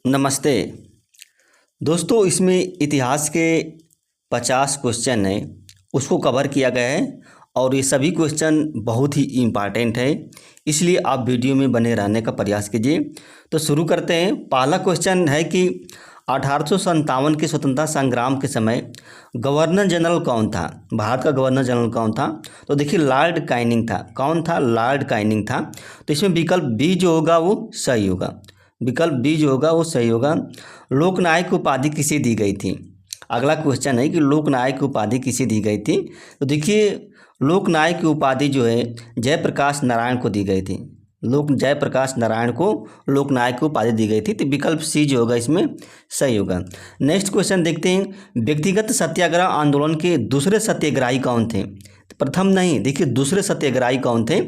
नमस्ते दोस्तों, इसमें इतिहास के 50 क्वेश्चन हैं, उसको कवर किया गया है और ये सभी क्वेश्चन बहुत ही इम्पॉर्टेंट है, इसलिए आप वीडियो में बने रहने का प्रयास कीजिए। तो शुरू करते हैं। पहला क्वेश्चन है कि 1857 के स्वतंत्रता संग्राम के समय गवर्नर जनरल कौन था? भारत का गवर्नर जनरल कौन था? तो देखिए, लॉर्ड काइनिंग था। कौन था? लॉर्ड काइनिंग था। तो इसमें विकल्प बी जो होगा वो सही होगा। विकल्प बी जो होगा वो सही होगा। लोकनायक उपाधि किसे दी गई थी? अगला क्वेश्चन है कि लोकनायक उपाधि किसे दी गई थी? तो देखिए, लोकनायक की उपाधि जो है जयप्रकाश नारायण को दी गई थी। जयप्रकाश नारायण को लोकनायक की उपाधि दी गई थी। तो विकल्प सी जो होगा इसमें सही होगा। नेक्स्ट क्वेश्चन देखते हैं। व्यक्तिगत सत्याग्रह आंदोलन के दूसरे सत्याग्रही कौन थे? प्रथम नहीं, देखिए दूसरे सत्याग्रही कौन थे?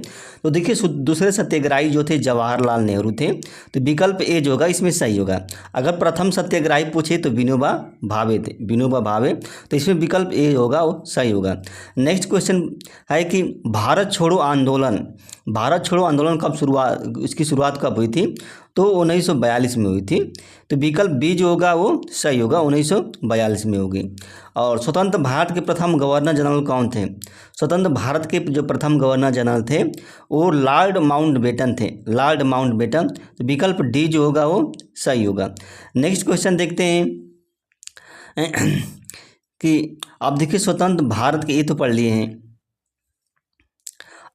तो देखिए, दूसरे सत्याग्रही जो थे जवाहरलाल नेहरू थे। तो विकल्प ए जो होगा इसमें सही होगा। अगर प्रथम सत्याग्रही पूछे तो विनोबा भावे थे। विनोबा भावे। तो इसमें विकल्प ए होगा वो सही होगा। नेक्स्ट क्वेश्चन है कि भारत छोड़ो आंदोलन इसकी शुरुआत कब हुई थी? तो 1942 में हुई थी। तो विकल्प बी जो होगा वो सही होगा, 1942 में होगी। और स्वतंत्र भारत के प्रथम गवर्नर जनरल कौन थे? स्वतंत्र भारत के जो प्रथम गवर्नर जनरल थे वो लॉर्ड माउंटबेटन थे। Lord Mountbatten. तो विकल्प डी जो होगा वो सही होगा। नेक्स्ट क्वेश्चन देखते हैं कि आप देखिए, स्वतंत्र भारत के ये तो पढ़ लिए हैं।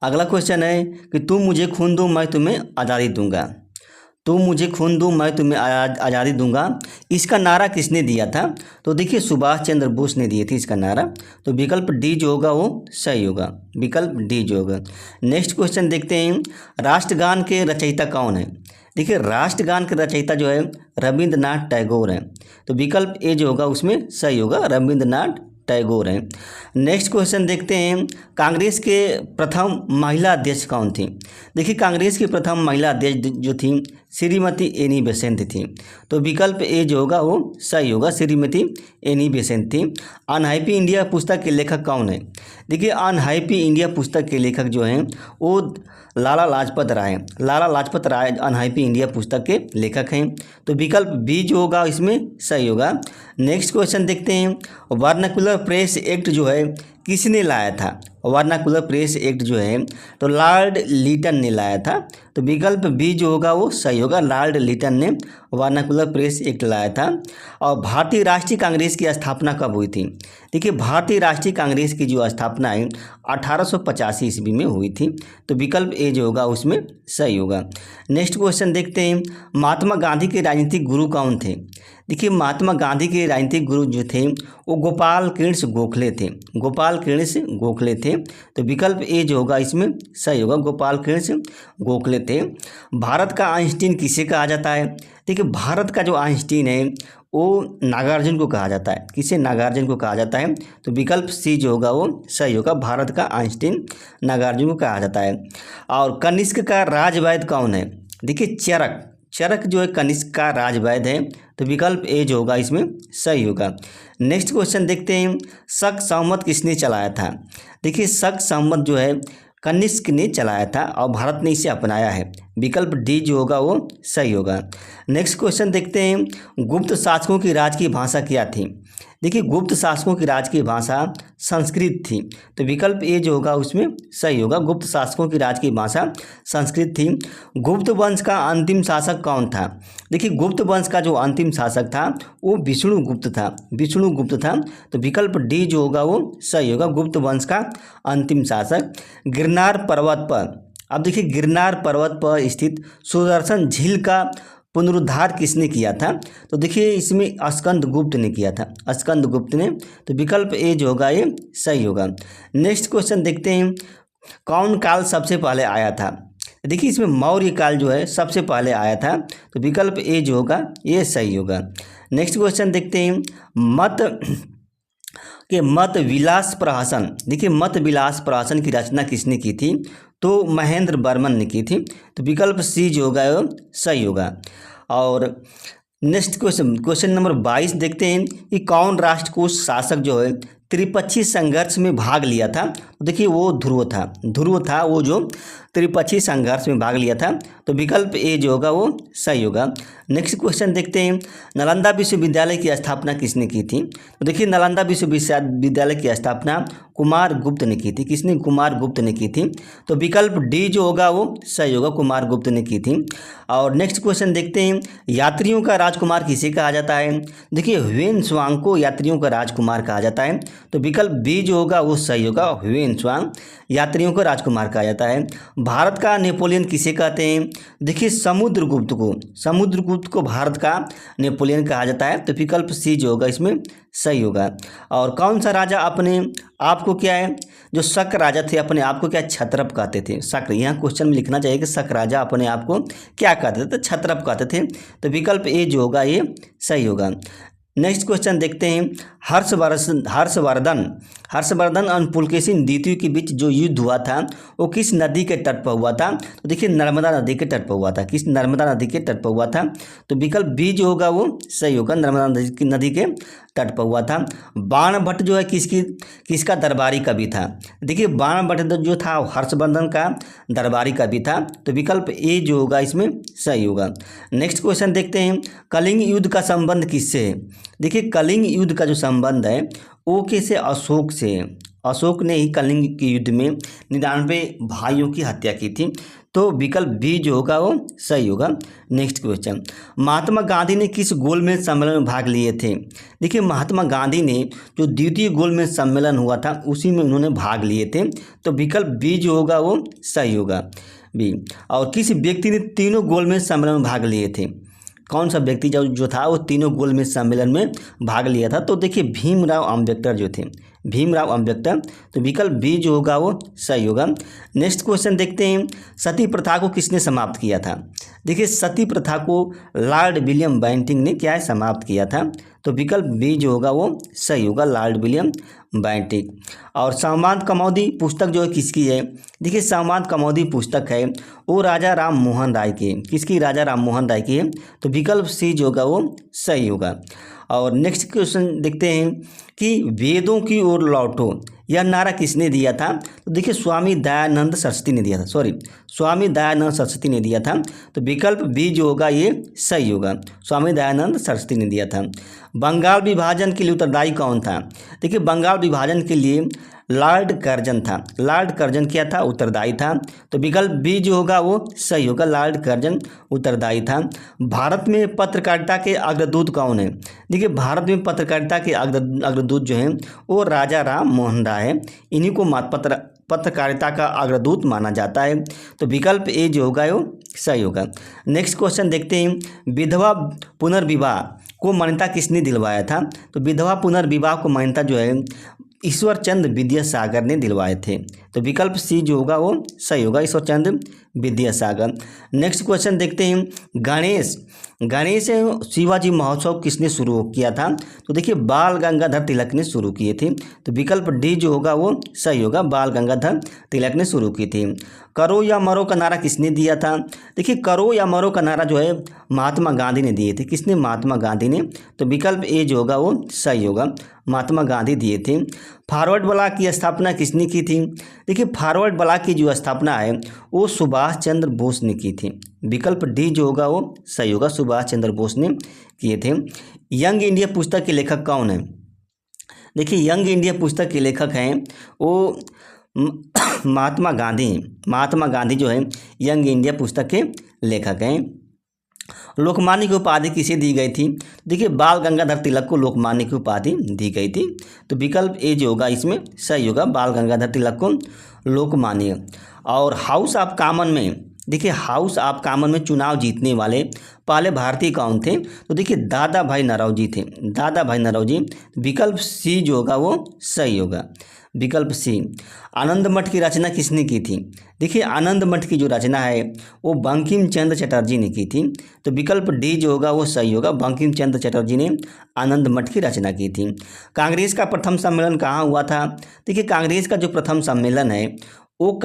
अगला क्वेश्चन है कि तुम मुझे खून दो मैं तुम्हें आज़ादी दूंगा। तुम मुझे खून दो मैं तुम्हें आज़ादी दूंगा, इसका नारा किसने दिया था? तो देखिए, सुभाष चंद्र बोस ने दिए थे इसका नारा। तो विकल्प डी जो होगा वो सही होगा। विकल्प डी जो होगा। नेक्स्ट क्वेश्चन देखते हैं। राष्ट्रगान के रचयिता कौन है? देखिए, राष्ट्रगान के रचयिता जो है रविंद्रनाथ टैगोर हैं। तो विकल्प ए जो होगा उसमें सही होगा, रविंद्रनाथ टैगोर हैं। नेक्स्ट क्वेश्चन देखते हैं। कांग्रेस के प्रथम महिला अध्यक्ष कौन थी? देखिए, कांग्रेस की प्रथम महिला अध्यक्ष जो थी श्रीमती एनी बेसेंट थी। तो विकल्प ए जो होगा वो सही होगा, श्रीमती एनी बेसेंट थी। अनहैप्पी इंडिया पुस्तक के लेखक कौन है? देखिए, अनहैप्पी इंडिया पुस्तक के लेखक जो हैं वो लाला लाजपत राय। लाला लाजपत राय अनहैप्पी इंडिया पुस्तक के लेखक हैं। तो विकल्प बी जो होगा इसमें सही होगा। नेक्स्ट क्वेश्चन देखते हैं। वर्नाकुलर प्रेस एक्ट जो है किसने लाया था? वर्नाकुलर प्रेस एक्ट जो है तो लॉर्ड लीटन ने लाया था। तो विकल्प बी जो होगा वो सही होगा, लॉर्ड लीटन ने वर्नाकुलर प्रेस एक्ट लाया था। और भारतीय राष्ट्रीय कांग्रेस की स्थापना कब हुई थी? देखिए, भारतीय राष्ट्रीय कांग्रेस की जो स्थापना है 1885 ईस्वी में हुई थी। तो विकल्प ए जो होगा उसमें सही होगा। नेक्स्ट क्वेश्चन देखते हैं। महात्मा गांधी के राजनीतिक गुरु कौन थे? देखिए, महात्मा गांधी के राजनीतिक गुरु जो थे वो गोपाल कृष्ण गोखले थे। गोपाल कृष्ण गोखले थे। तो विकल्प ए जो होगा इसमें सही होगा, गोपाल कृष्ण गोखले थे। भारत का आइंस्टीन किसे कहा जाता है? देखिए, भारत का जो आइंस्टीन है वो नागार्जुन को कहा जाता है। किसे? नागार्जुन को कहा जाता है। तो विकल्प सी जो होगा वो सही होगा, भारत का आइंस्टीन नागार्जुन को कहा जाता है। और कनिष्क का राजवैद्य कौन है? देखिए, चरक जो है कनिष्क का राजवैद्य है। तो विकल्प ए जो होगा इसमें सही होगा। नेक्स्ट क्वेश्चन देखते हैं। शक संवत किसने चलाया था? देखिए, शक संवत जो है कनिष्क ने चलाया था और भारत ने इसे अपनाया है। विकल्प डी जो होगा वो सही होगा। नेक्स्ट क्वेश्चन देखते हैं। गुप्त शासकों की राजकीय भाषा क्या थी? देखिए, गुप्त शासकों की राजकीय भाषा संस्कृत थी। तो विकल्प ए जो होगा उसमें सही होगा, गुप्त शासकों की राजकीय भाषा संस्कृत थी। गुप्त वंश का अंतिम शासक कौन था? देखिए, गुप्त वंश का जो अंतिम शासक था वो विष्णुगुप्त था। विष्णुगुप्त था। तो विकल्प डी जो होगा वो सही होगा, गुप्त वंश का अंतिम शासक। गिरनार पर्वत पर, अब देखिए, गिरनार पर्वत पर स्थित सुदर्शन झील का पुनरुद्धार किसने किया था? तो देखिए, इसमें स्कंदगुप्त ने किया था, स्कंदगुप्त ने। तो विकल्प ए जो होगा ये सही होगा। नेक्स्ट क्वेश्चन देखते हैं। कौन काल सबसे पहले आया था? देखिए, इसमें मौर्य काल जो है सबसे पहले आया था। तो विकल्प ए जो होगा ये सही होगा। नेक्स्ट क्वेश्चन देखते हैं। मत विलास प्रहसन। देखिए, मत विलास प्रहसन की रचना किसने की थी? तो महेंद्र वर्मन ने की थी। तो विकल्प सी जो होगा वो सही होगा। और नेक्स्ट क्वेश्चन नंबर 22 देखते हैं कि कौन राष्ट्रकूट शासक जो है त्रिपक्षीय संघर्ष में भाग लिया था? तो देखिए वो ध्रुव था वो जो त्रिपक्षीय संघर्ष में भाग लिया था। तो विकल्प ए जो होगा वो सही होगा। नेक्स्ट क्वेश्चन देखते हैं, नालंदा विश्वविद्यालय की स्थापना किसने की थी? तो देखिए नालंदा विश्वविद्यालय की स्थापना कुमार गुप्त ने की थी। किसने? कुमार गुप्त ने की थी। तो विकल्प डी जो होगा वो सही होगा, कुमार गुप्त ने की थी। और नेक्स्ट क्वेश्चन देखते हैं, यात्रियों का राजकुमार किसे कहा जाता है? देखिए ह्वेन त्सांग को यात्रियों का राजकुमार कहा जाता है। तो विकल्प बी जो होगा वो सही होगा, ह्वेन त्सांग यात्रियों को राजकुमार कहा जाता है। भारत का नेपोलियन किसे कहते हैं? देखिए समुद्रगुप्त को भारत का नेपोलियन कहा जाता है। तो विकल्प सी जो होगा इसमें सही होगा। और कौन सा राजा अपने आप को क्या है, जो शक राजा थे अपने आप को क्या क्षत्रप कहते थे? शक, यहाँ क्वेश्चन में लिखना चाहिए कि शक राजा अपने आप को क्या कहते थे? तो क्षत्रप कहते थे। तो विकल्प ए जो होगा ये सही होगा। नेक्स्ट क्वेश्चन देखते हैं, हर्षवर्धन और पुलकेशिन द्वितीय के बीच जो युद्ध हुआ था वो किस नदी के तट पर हुआ था? तो देखिए नर्मदा नदी के तट पर हुआ था। किस? नर्मदा नदी के तट पर हुआ था। तो विकल्प बी जो होगा वो सही होगा, नर्मदा नदी के तट पर हुआ था। बाणभट्ट जो है किसका दरबारी कवि था? देखिए बाणभट्ट जो था हर्षवर्धन का दरबारी कवि था। तो विकल्प ए जो होगा इसमें सही होगा। नेक्स्ट क्वेश्चन देखते हैं, कलिंग युद्ध का संबंध किससे है? देखिए कलिंग युद्ध का जो संबंध है वो किसे? अशोक से। अशोक ने ही कलिंग के युद्ध में 99 भाइयों की हत्या की थी। तो विकल्प बी जो होगा वो सही होगा। नेक्स्ट क्वेश्चन, महात्मा गांधी ने किस गोलमेज सम्मेलन में भाग लिए थे? देखिए महात्मा गांधी ने जो द्वितीय गोलमेज सम्मेलन हुआ था उसी में उन्होंने भाग लिए थे। तो विकल्प बी जो होगा वो सही होगा, बी। और किस व्यक्ति ने तीनों गोलमेज सम्मेलन में भाग लिए थे? कौन सा व्यक्ति जो था वो तीनों गोलमेज सम्मेलन में भाग लिया था? तो देखिए भीमराव अम्बेडकर जो थे, भीमराव अम्बेडकर। तो विकल्प बी जो होगा वो सही होगा। नेक्स्ट क्वेश्चन देखते हैं, सती प्रथा को किसने समाप्त किया था? देखिए सती प्रथा को लॉर्ड विलियम बेंटिंक ने क्या है? समाप्त किया था। तो विकल्प बी जो होगा वो सही होगा, लॉर्ड विलियम बेंटिंक। और संवाद कमौदी पुस्तक जो है किसकी है? देखिए संवाद कमौदी पुस्तक है वो राजा राम मोहन राय की। किसकी? राजा राम मोहन राय की है। तो विकल्प सी जो होगा वो सही होगा। और नेक्स्ट क्वेश्चन देखते हैं कि वेदों की ओर लौटो यह नारा किसने दिया था? तो देखिए स्वामी दयानंद सरस्वती ने दिया था, स्वामी दयानंद सरस्वती ने दिया था। तो विकल्प बी जो होगा ये सही होगा, स्वामी दयानंद सरस्वती ने दिया था। बंगाल विभाजन के लिए उत्तरदायी कौन था? देखिए बंगाल विभाजन के लिए लॉर्ड कर्जन था। लॉर्ड कर्जन क्या था? उत्तरदायी था। तो विकल्प बी जो होगा वो सही होगा, लॉर्ड कर्जन उत्तरदायी था। भारत में पत्रकारिता के अग्रदूत कौन है? देखिए भारत में पत्रकारिता के अग्रदूत जो हैं वो राजा राम मोहन राय है। इन्हीं को पत्रकारिता का अग्रदूत माना जाता है। तो विकल्प ए जो होगा वो सही होगा। नेक्स्ट क्वेश्चन देखते हैं, विधवा पुनर्विवाह को मान्यता किसने दिलवाया था? तो विधवा पुनर्विवाह को मान्यता जो है ईश्वरचंद्र विद्यासागर ने दिलवाए थे। तो विकल्प सी जो होगा वो सही होगा, ईश्वरचंद्र विद्यासागर। नेक्स्ट क्वेश्चन देखते हैं, गणेश शिवाजी महोत्सव किसने शुरू किया था? तो देखिए बाल गंगाधर तिलक ने शुरू किए थे। तो विकल्प डी जो होगा वो सही होगा, बाल गंगाधर तिलक ने शुरू की थी। करो या मरो का नारा किसने दिया था? देखिए करो या मरो का नारा जो है महात्मा गांधी ने दिए थे। किसने? महात्मा गांधी ने। तो विकल्प ए जो होगा वो सही होगा, महात्मा गांधी दिए थे। फॉरवर्ड ब्लॉक की स्थापना किसने की थी? देखिए फॉरवर्ड ब्लॉक की जो स्थापना है वो सुभाष चंद्र बोस ने की थी। विकल्प डी जो होगा वो सही होगा, सुभाष चंद्र बोस ने किए थे। यंग इंडिया पुस्तक के लेखक कौन है? देखिए यंग इंडिया पुस्तक के लेखक हैं वो महात्मा गांधी जो है यंग इंडिया पुस्तक के लेखक हैं। लोकमान्य की उपाधि किसे दी गई थी? देखिए बाल गंगाधर तिलक को लोकमान्य की उपाधि दी गई थी। तो विकल्प ए जो होगा इसमें सही होगा, बाल गंगाधर तिलक को लोकमान्य। और हाउस ऑफ कॉमन में, देखिए हाउस ऑफ कॉमन में चुनाव जीतने वाले पहले भारतीय कौन थे? तो देखिए दादा भाई नौरोजी थे, दादा भाई नौरोजी। विकल्प सी जो होगा वो सही होगा, विकल्प सी। आनंद मठ की रचना किसने की थी? देखिए आनंद मठ की जो रचना है वो बंकिम चंद्र चटर्जी ने की थी। तो विकल्प डी जो होगा वो सही होगा, बंकिम चंद्र चटर्जी ने आनंद मठ की रचना की थी। कांग्रेस का प्रथम सम्मेलन कहाँ हुआ था? देखिए कांग्रेस का जो प्रथम सम्मेलन है वो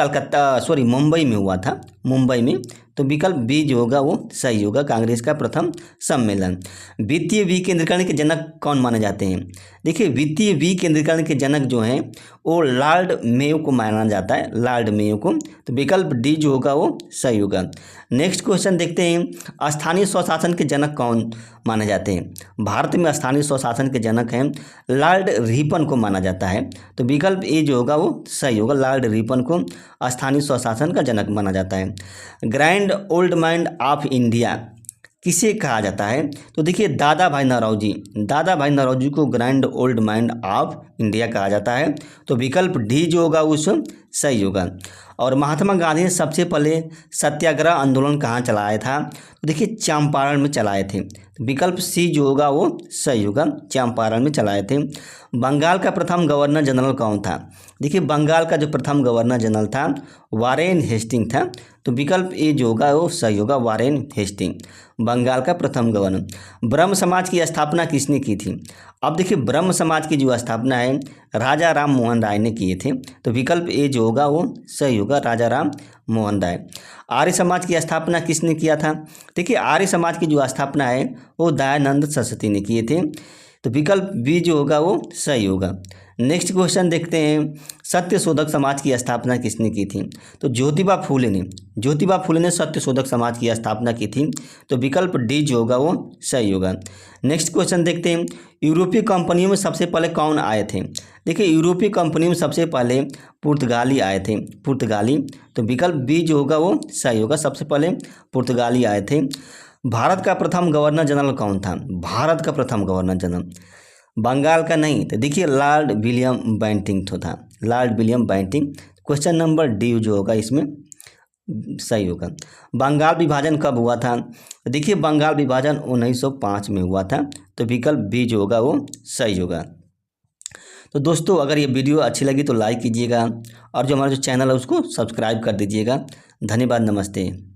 मुंबई में हुआ था, मुंबई में। तो विकल्प बी जो होगा वो सही होगा, कांग्रेस का प्रथम सम्मेलन। वित्तीय विकेंद्रीकरण के जनक कौन माने जाते हैं? देखिए, वित्तीय विकेंद्रीकरण के जनक जो हैं वो लॉर्ड मेयो को माना जाता है, लॉर्ड मेयो को। तो विकल्प डी जो होगा वो सही होगा। नेक्स्ट क्वेश्चन देखते हैं, स्थानीय स्वशासन के जनक कौन माने जाते हैं? भारत में स्थानीय स्वशासन के जनक हैं लॉर्ड रिपन को माना जाता है। तो विकल्प ए जो होगा वो सही होगा, लॉर्ड रिपन को स्थानीय स्वशासन का जनक माना जाता है। Grand old man of India किसे कहा जाता है? तो देखिए, दादा भाई नौरोजी को grand old man of India कहा जाता है। तो विकल्प डी जो होगा उस सही होगा। और महात्मा गांधी ने सबसे पहले सत्याग्रह आंदोलन कहाँ चलाया था? तो देखिए, चंपारण में चलाए थे। तो विकल्प सी जो होगा वो सही होगा, चंपारण में चलाए थे। बंगाल का प्रथम गवर्नर जनरल कौन था? देखिए, बंगाल का जो प्रथम गवर्नर जनरल था वारेन हेस्टिंग था। तो विकल्प ए जो होगा वो सही होगा, वारेन हेस्टिंग बंगाल का प्रथम गवर्नर। ब्रह्म समाज की स्थापना किसने की थी? अब देखिए, ब्रह्म समाज की जो स्थापना है राजा राम मोहन राय ने किए थे। तो विकल्प ए जो होगा वो सही होगा, राजा राम मोहन राय। आर्य समाज की स्थापना किसने किया था? देखिए, आर्य समाज की जो स्थापना है वो दयानंद सरस्वती ने किए थे। तो विकल्प बी जो होगा वो सही होगा। नेक्स्ट क्वेश्चन देखते हैं, सत्यशोधक समाज की स्थापना किसने की थी? तो ज्योतिबा फूले ने सत्यशोधक समाज की स्थापना की थी। तो विकल्प डी जो होगा वो सही होगा। नेक्स्ट क्वेश्चन देखते हैं, यूरोपीय कंपनियों में सबसे पहले कौन आए थे? देखिए, यूरोपीय कंपनियों में सबसे पहले पुर्तगाली आए थे, पुर्तगाली। तो विकल्प बी जो होगा वो सही होगा, सबसे पहले पुर्तगाली आए थे। भारत का प्रथम गवर्नर जनरल कौन था? भारत का प्रथम गवर्नर जनरल बंगाल का नहीं, तो देखिए लॉर्ड विलियम बेंटिंग था, Lord William Bentinck. Question number D जो होगा इसमें सही होगा। बंगाल विभाजन कब हुआ था? देखिए, बंगाल विभाजन 1905 में हुआ था। तो विकल्प बी जो होगा वो सही होगा। तो दोस्तों, अगर ये वीडियो अच्छी लगी तो लाइक कीजिएगा और जो हमारा जो चैनल है उसको सब्सक्राइब कर दीजिएगा। धन्यवाद, नमस्ते।